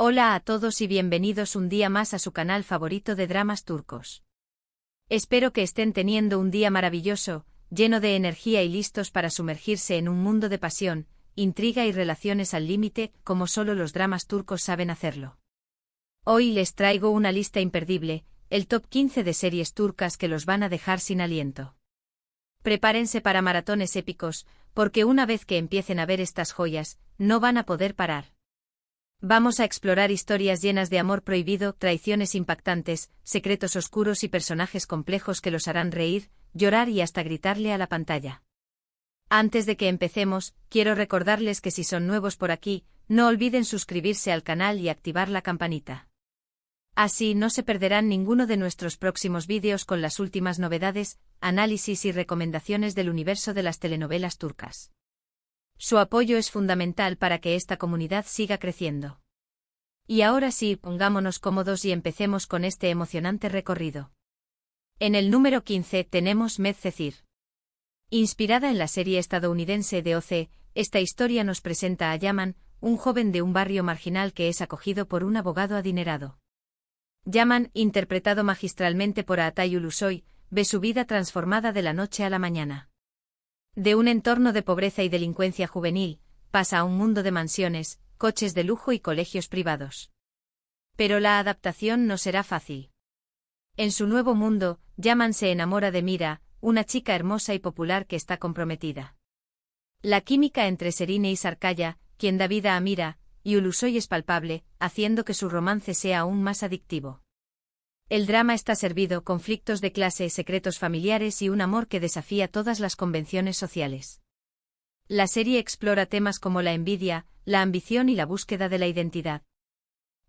Hola a todos y bienvenidos un día más a su canal favorito de dramas turcos. Espero que estén teniendo un día maravilloso, lleno de energía y listos para sumergirse en un mundo de pasión, intriga y relaciones al límite, como solo los dramas turcos saben hacerlo. Hoy les traigo una lista imperdible, el top 15 de series turcas que los van a dejar sin aliento. Prepárense para maratones épicos, porque una vez que empiecen a ver estas joyas, no van a poder parar. Vamos a explorar historias llenas de amor prohibido, traiciones impactantes, secretos oscuros y personajes complejos que los harán reír, llorar y hasta gritarle a la pantalla. Antes de que empecemos, quiero recordarles que si son nuevos por aquí, no olviden suscribirse al canal y activar la campanita. Así no se perderán ninguno de nuestros próximos vídeos con las últimas novedades, análisis y recomendaciones del universo de las telenovelas turcas. Su apoyo es fundamental para que esta comunidad siga creciendo. Y ahora sí, pongámonos cómodos y empecemos con este emocionante recorrido. En el número 15 tenemos Medcezir. Inspirada en la serie estadounidense de OC, esta historia nos presenta a Yaman, un joven de un barrio marginal que es acogido por un abogado adinerado. Yaman, interpretado magistralmente por Atay Ulusoy, ve su vida transformada de la noche a la mañana. De un entorno de pobreza y delincuencia juvenil, pasa a un mundo de mansiones, coches de lujo y colegios privados. Pero la adaptación no será fácil. En su nuevo mundo, Yaman se enamora de Mira, una chica hermosa y popular que está comprometida. La química entre Serine y Sarkaya, quien da vida a Mira, y Ulusoy es palpable, haciendo que su romance sea aún más adictivo. El drama está servido, conflictos de clase, secretos familiares y un amor que desafía todas las convenciones sociales. La serie explora temas como la envidia, la ambición y la búsqueda de la identidad.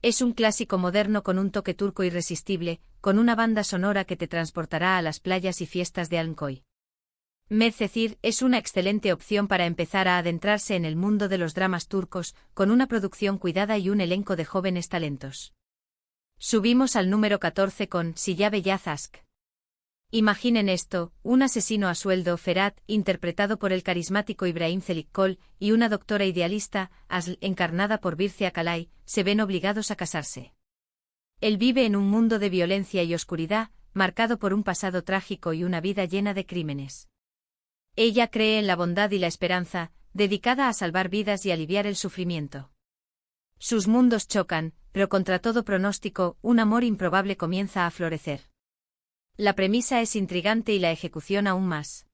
Es un clásico moderno con un toque turco irresistible, con una banda sonora que te transportará a las playas y fiestas de Alnkoy. Medcezir es una excelente opción para empezar a adentrarse en el mundo de los dramas turcos, con una producción cuidada y un elenco de jóvenes talentos. Subimos al número 14 con Silla Beyaz Aşk. Imaginen esto, un asesino a sueldo, Ferhat, interpretado por el carismático Ibrahim Çelikkol, y una doctora idealista, Aslı, encarnada por Birce Akalay, se ven obligados a casarse. Él vive en un mundo de violencia y oscuridad, marcado por un pasado trágico y una vida llena de crímenes. Ella cree en la bondad y la esperanza, dedicada a salvar vidas y aliviar el sufrimiento. Sus mundos chocan, pero contra todo pronóstico, un amor improbable comienza a florecer. La premisa es intrigante y la ejecución aún más.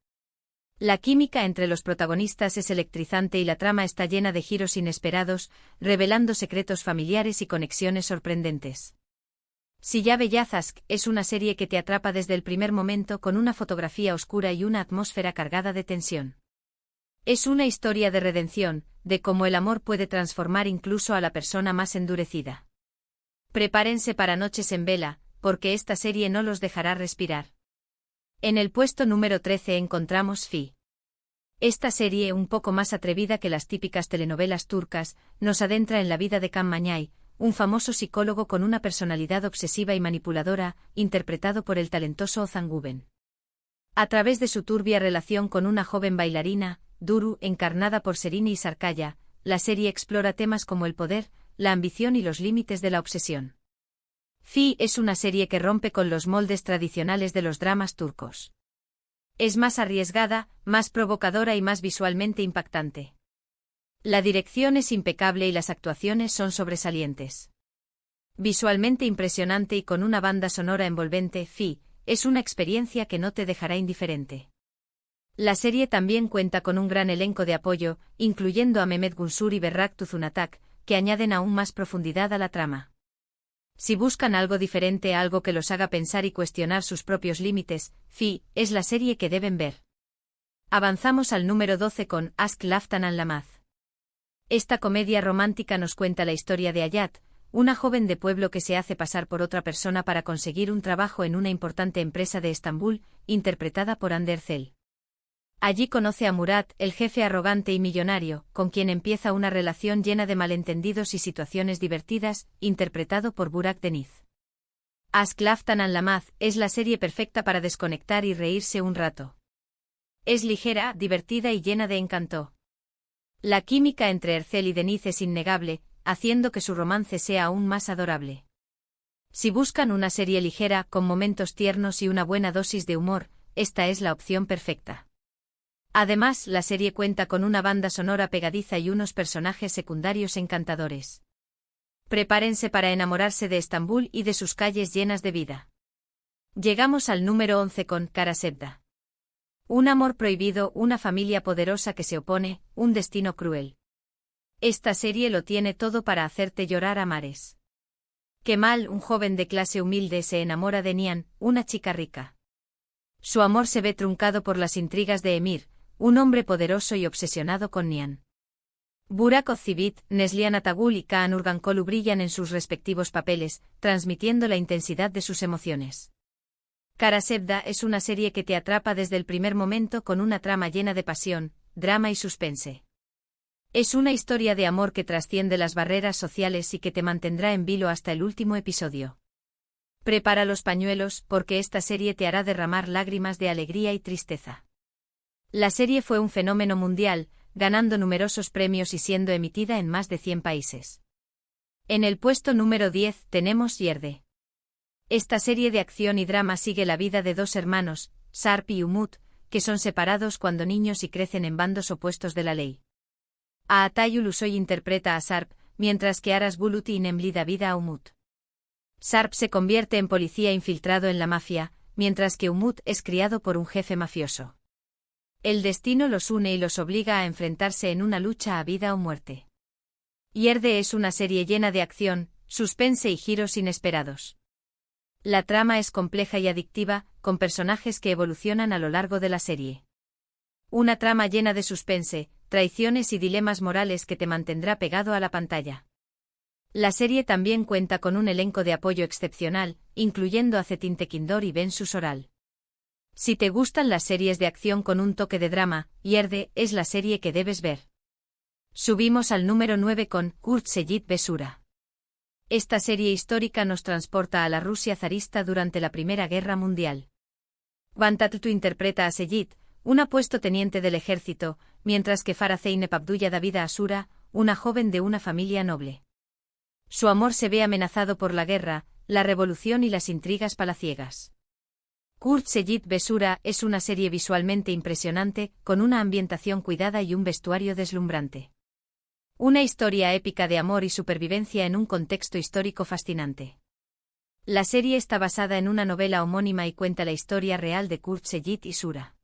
La química entre los protagonistas es electrizante y la trama está llena de giros inesperados, revelando secretos familiares y conexiones sorprendentes. Silla Beyaz Aşk es una serie que te atrapa desde el primer momento con una fotografía oscura y una atmósfera cargada de tensión. Es una historia de redención, de cómo el amor puede transformar incluso a la persona más endurecida. Prepárense para noches en vela, porque esta serie no los dejará respirar. En el puesto número 13 encontramos Fi. Esta serie, un poco más atrevida que las típicas telenovelas turcas, nos adentra en la vida de Kan Mañay, un famoso psicólogo con una personalidad obsesiva y manipuladora, interpretado por el talentoso Ozan Güven. A través de su turbia relación con una joven bailarina, Duru, encarnada por Serine y Sarkaya, la serie explora temas como el poder, la ambición y los límites de la obsesión. Fi es una serie que rompe con los moldes tradicionales de los dramas turcos. Es más arriesgada, más provocadora y más visualmente impactante. La dirección es impecable y las actuaciones son sobresalientes. Visualmente impresionante y con una banda sonora envolvente, Fi es una experiencia que no te dejará indiferente. La serie también cuenta con un gran elenco de apoyo, incluyendo a Mehmet Günsur y Berrak Tuzunatak, que añaden aún más profundidad a la trama. Si buscan algo diferente, algo que los haga pensar y cuestionar sus propios límites, Fi es la serie que deben ver. Avanzamos al número 12 con Aşk Laftan Anlamaz. Esta comedia romántica nos cuenta la historia de Hayat, una joven de pueblo que se hace pasar por otra persona para conseguir un trabajo en una importante empresa de Estambul, interpretada por Hande Erçel. Allí conoce a Murat, el jefe arrogante y millonario, con quien empieza una relación llena de malentendidos y situaciones divertidas, interpretado por Burak Deniz. Aşk Laftan Anlamaz es la serie perfecta para desconectar y reírse un rato. Es ligera, divertida y llena de encanto. La química entre Erçel y Deniz es innegable, haciendo que su romance sea aún más adorable. Si buscan una serie ligera, con momentos tiernos y una buena dosis de humor, esta es la opción perfecta. Además, la serie cuenta con una banda sonora pegadiza y unos personajes secundarios encantadores. Prepárense para enamorarse de Estambul y de sus calles llenas de vida. Llegamos al número 11 con Karasevda. Un amor prohibido, una familia poderosa que se opone, un destino cruel. Esta serie lo tiene todo para hacerte llorar a mares. Kemal, un joven de clase humilde, se enamora de Nihan, una chica rica. Su amor se ve truncado por las intrigas de Emir, un hombre poderoso y obsesionado con Nihan. Burak Ozcivit, Neslihan Atagul y Kaan Urgankolu brillan en sus respectivos papeles, transmitiendo la intensidad de sus emociones. Karasevda es una serie que te atrapa desde el primer momento con una trama llena de pasión, drama y suspense. Es una historia de amor que trasciende las barreras sociales y que te mantendrá en vilo hasta el último episodio. Prepara los pañuelos, porque esta serie te hará derramar lágrimas de alegría y tristeza. La serie fue un fenómeno mundial, ganando numerosos premios y siendo emitida en más de 100 países. En el puesto número 10 tenemos Yerde. Esta serie de acción y drama sigue la vida de dos hermanos, Sarp y Umut, que son separados cuando niños y crecen en bandos opuestos de la ley. Aatay Ulusoy interpreta a Sarp, mientras que Aras Bulut y Nemli da vida a Umut. Sarp se convierte en policía infiltrado en la mafia, mientras que Umut es criado por un jefe mafioso. El destino los une y los obliga a enfrentarse en una lucha a vida o muerte. Yerde es una serie llena de acción, suspense y giros inesperados. La trama es compleja y adictiva, con personajes que evolucionan a lo largo de la serie. Una trama llena de suspense, traiciones y dilemas morales que te mantendrá pegado a la pantalla. La serie también cuenta con un elenco de apoyo excepcional, incluyendo a Çetin Tekindor y Ben Susoral. Si te gustan las series de acción con un toque de drama, Yerde es la serie que debes ver. Subimos al número 9 con Kurtselit Besura. Esta serie histórica nos transporta a la Rusia zarista durante la Primera Guerra Mundial. Vantattu interpreta a Seyit, un apuesto teniente del ejército, mientras que Farah Zeynep Abdulla da vida a Sura, una joven de una familia noble. Su amor se ve amenazado por la guerra, la revolución y las intrigas palaciegas. Kurtselit Besura es una serie visualmente impresionante, con una ambientación cuidada y un vestuario deslumbrante. Una historia épica de amor y supervivencia en un contexto histórico fascinante. La serie está basada en una novela homónima y cuenta la historia real de Kurtselit y Sura.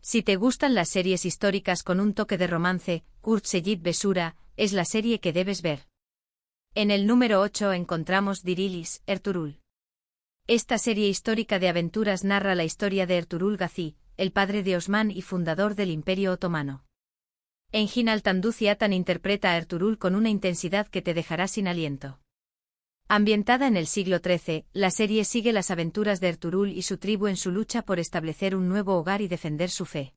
Si te gustan las series históricas con un toque de romance, Kurtselit Besura es la serie que debes ver. En el número 8 encontramos Dirilis, Ertuğrul. Esta serie histórica de aventuras narra la historia de Ertuğrul Gazi, el padre de Osman y fundador del Imperio Otomano. Engin Altan Ziatan interpreta a Ertuğrul con una intensidad que te dejará sin aliento. Ambientada en el siglo XIII, la serie sigue las aventuras de Ertuğrul y su tribu en su lucha por establecer un nuevo hogar y defender su fe.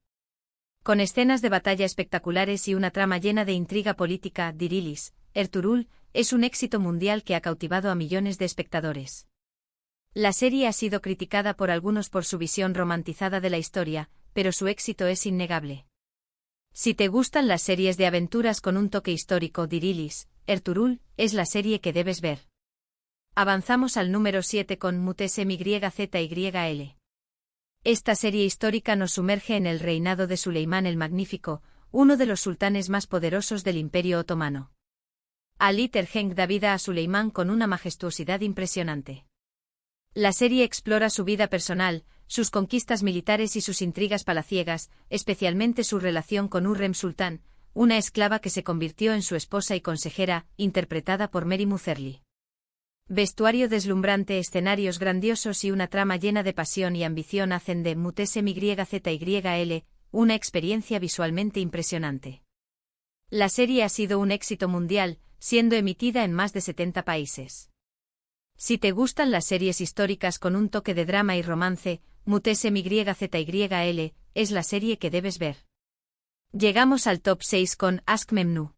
Con escenas de batalla espectaculares y una trama llena de intriga política, Dirilis, Ertuğrul, es un éxito mundial que ha cautivado a millones de espectadores. La serie ha sido criticada por algunos por su visión romantizada de la historia, pero su éxito es innegable. Si te gustan las series de aventuras con un toque histórico, Dirilis, Ertuğrul, es la serie que debes ver. Avanzamos al número 7 con Mutesem-YZYL. Esta serie histórica nos sumerge en el reinado de Suleimán el Magnífico, uno de los sultanes más poderosos del Imperio Otomano. Ali Tergenk da vida a Suleimán con una majestuosidad impresionante. La serie explora su vida personal, sus conquistas militares y sus intrigas palaciegas, especialmente su relación con Hürrem Sultán, una esclava que se convirtió en su esposa y consejera, interpretada por Mary Muzerli. Vestuario deslumbrante, escenarios grandiosos y una trama llena de pasión y ambición hacen de Mutesem-YZYL una experiencia visualmente impresionante. La serie ha sido un éxito mundial, siendo emitida en más de 70 países. Si te gustan las series históricas con un toque de drama y romance, Mutesem-YZYL es la serie que debes ver. Llegamos al top 6 con Aşk Memnu.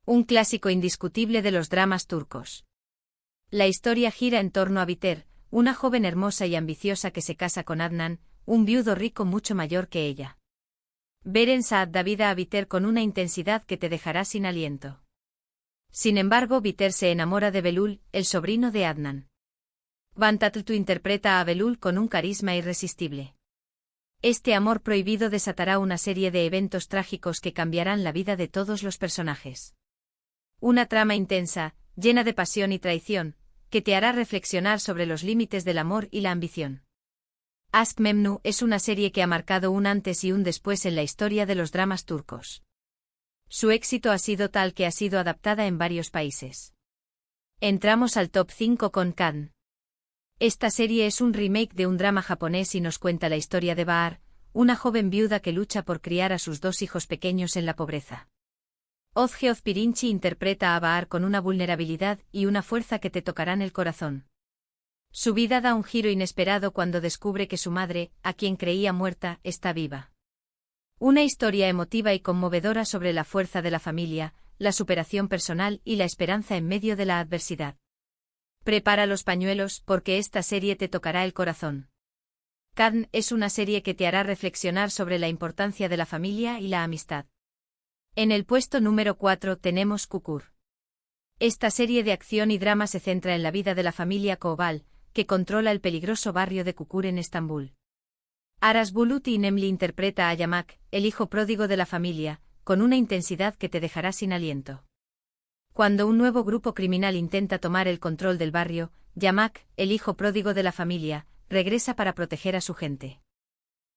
Un clásico indiscutible de los dramas turcos. La historia gira en torno a Biter, una joven hermosa y ambiciosa que se casa con Adnan, un viudo rico mucho mayor que ella. Beren Saat da vida a Biter con una intensidad que te dejará sin aliento. Sin embargo, Biter se enamora de Belul, el sobrino de Adnan. Van Tatl interpreta a Belul con un carisma irresistible. Este amor prohibido desatará una serie de eventos trágicos que cambiarán la vida de todos los personajes. Una trama intensa, llena de pasión y traición, que te hará reflexionar sobre los límites del amor y la ambición. Aşk Memnu es una serie que ha marcado un antes y un después en la historia de los dramas turcos. Su éxito ha sido tal que ha sido adaptada en varios países. Entramos al top 5 con Kan. Esta serie es un remake de un drama japonés y nos cuenta la historia de Bahar, una joven viuda que lucha por criar a sus 2 hijos pequeños en la pobreza. Ozge Ozpirinci interpreta a Bahar con una vulnerabilidad y una fuerza que te tocarán el corazón. Su vida da un giro inesperado cuando descubre que su madre, a quien creía muerta, está viva. Una historia emotiva y conmovedora sobre la fuerza de la familia, la superación personal y la esperanza en medio de la adversidad. Prepara los pañuelos porque esta serie te tocará el corazón. Kan es una serie que te hará reflexionar sobre la importancia de la familia y la amistad. En el puesto número 4 tenemos Kukur. Esta serie de acción y drama se centra en la vida de la familia Koval, que controla el peligroso barrio de Kukur en Estambul. Aras Bulut İnemli interpreta a Yamak, el hijo pródigo de la familia, con una intensidad que te dejará sin aliento. Cuando un nuevo grupo criminal intenta tomar el control del barrio, Yamak, el hijo pródigo de la familia, regresa para proteger a su gente.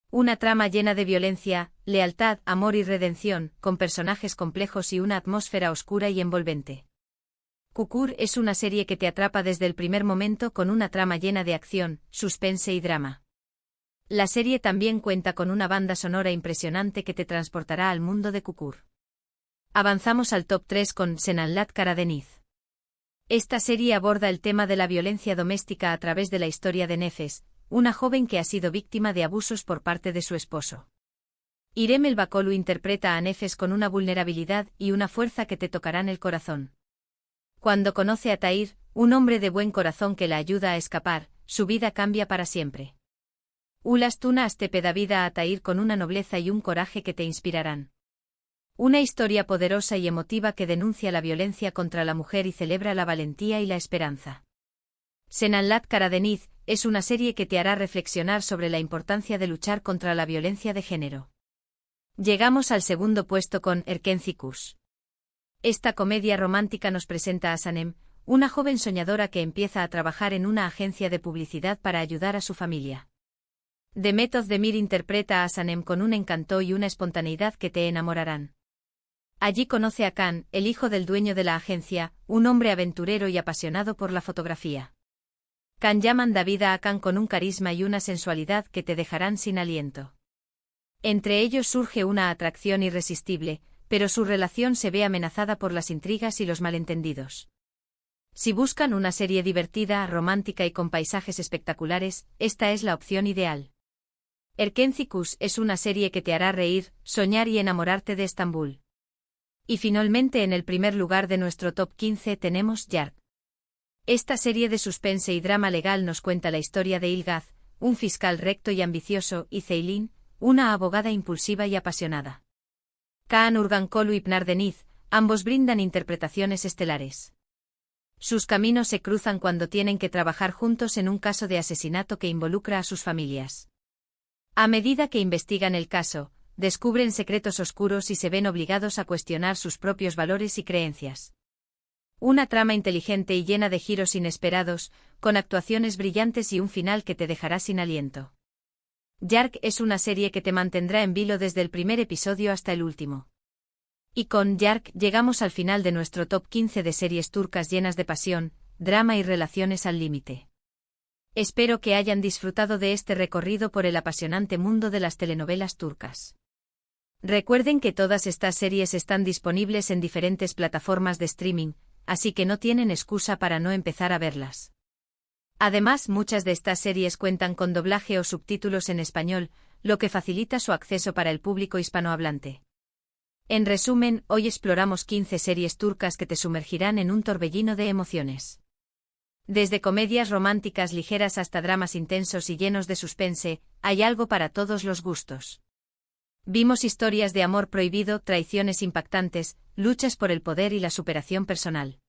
Una trama llena de violencia, lealtad, amor y redención, con personajes complejos y una atmósfera oscura y envolvente. Kukur es una serie que te atrapa desde el primer momento con una trama llena de acción, suspense y drama. La serie también cuenta con una banda sonora impresionante que te transportará al mundo de Kukur. Avanzamos al top 3 con Senanlat Karadeniz. Esta serie aborda el tema de la violencia doméstica a través de la historia de Nefes, una joven que ha sido víctima de abusos por parte de su esposo. İrem Elbakolu interpreta a Nefes con una vulnerabilidad y una fuerza que te tocarán el corazón. Cuando conoce a Tahir, un hombre de buen corazón que la ayuda a escapar, su vida cambia para siempre. Ulas Tunas te da vida a Tahir con una nobleza y un coraje que te inspirarán. Una historia poderosa y emotiva que denuncia la violencia contra la mujer y celebra la valentía y la esperanza. Senanlat Karadeniz es una serie que te hará reflexionar sobre la importancia de luchar contra la violencia de género. Llegamos al segundo puesto con Erkenci Kuş. Esta comedia romántica nos presenta a Sanem, una joven soñadora que empieza a trabajar en una agencia de publicidad para ayudar a su familia. Demet Özdemir interpreta a Sanem con un encanto y una espontaneidad que te enamorarán. Allí conoce a Kan, el hijo del dueño de la agencia, un hombre aventurero y apasionado por la fotografía. Kan da vida a Kan con un carisma y una sensualidad que te dejarán sin aliento. Entre ellos surge una atracción irresistible, pero su relación se ve amenazada por las intrigas y los malentendidos. Si buscan una serie divertida, romántica y con paisajes espectaculares, esta es la opción ideal. Erkenci Kuş es una serie que te hará reír, soñar y enamorarte de Estambul. Y finalmente en el primer lugar de nuestro top 15 tenemos Yark. Esta serie de suspense y drama legal nos cuenta la historia de Ilgaz, un fiscal recto y ambicioso, y Ceylin, una abogada impulsiva y apasionada. Kaan Urgankolu y Pınar Deniz, ambos brindan interpretaciones estelares. Sus caminos se cruzan cuando tienen que trabajar juntos en un caso de asesinato que involucra a sus familias. A medida que investigan el caso, descubren secretos oscuros y se ven obligados a cuestionar sus propios valores y creencias. Una trama inteligente y llena de giros inesperados, con actuaciones brillantes y un final que te dejará sin aliento. Yark es una serie que te mantendrá en vilo desde el primer episodio hasta el último. Y con Yark llegamos al final de nuestro top 15 de series turcas llenas de pasión, drama y relaciones al límite. Espero que hayan disfrutado de este recorrido por el apasionante mundo de las telenovelas turcas. Recuerden que todas estas series están disponibles en diferentes plataformas de streaming, así que no tienen excusa para no empezar a verlas. Además, muchas de estas series cuentan con doblaje o subtítulos en español, lo que facilita su acceso para el público hispanohablante. En resumen, hoy exploramos 15 series turcas que te sumergirán en un torbellino de emociones. Desde comedias románticas ligeras hasta dramas intensos y llenos de suspense, hay algo para todos los gustos. Vimos historias de amor prohibido, traiciones impactantes, luchas por el poder y la superación personal.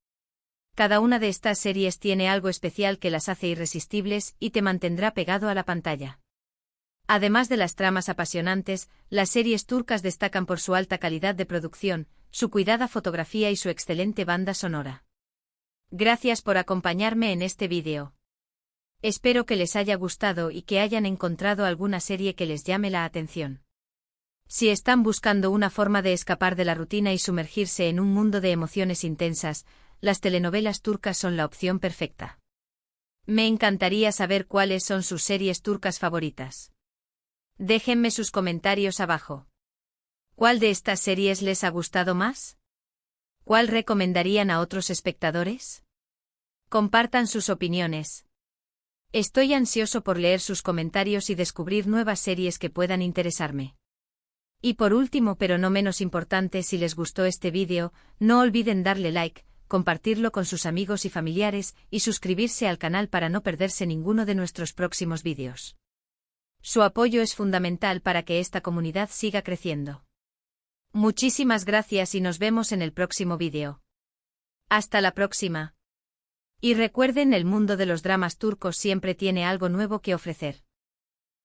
Cada una de estas series tiene algo especial que las hace irresistibles y te mantendrá pegado a la pantalla. Además de las tramas apasionantes, las series turcas destacan por su alta calidad de producción, su cuidada fotografía y su excelente banda sonora. Gracias por acompañarme en este vídeo. Espero que les haya gustado y que hayan encontrado alguna serie que les llame la atención. Si están buscando una forma de escapar de la rutina y sumergirse en un mundo de emociones intensas, las telenovelas turcas son la opción perfecta. Me encantaría saber cuáles son sus series turcas favoritas. Déjenme sus comentarios abajo. ¿Cuál de estas series les ha gustado más? ¿Cuál recomendarían a otros espectadores? Compartan sus opiniones. Estoy ansioso por leer sus comentarios y descubrir nuevas series que puedan interesarme. Y por último, pero no menos importante, si les gustó este vídeo, no olviden darle like, compartirlo con sus amigos y familiares y suscribirse al canal para no perderse ninguno de nuestros próximos vídeos. Su apoyo es fundamental para que esta comunidad siga creciendo. Muchísimas gracias y nos vemos en el próximo vídeo. Hasta la próxima. Y recuerden, el mundo de los dramas turcos siempre tiene algo nuevo que ofrecer.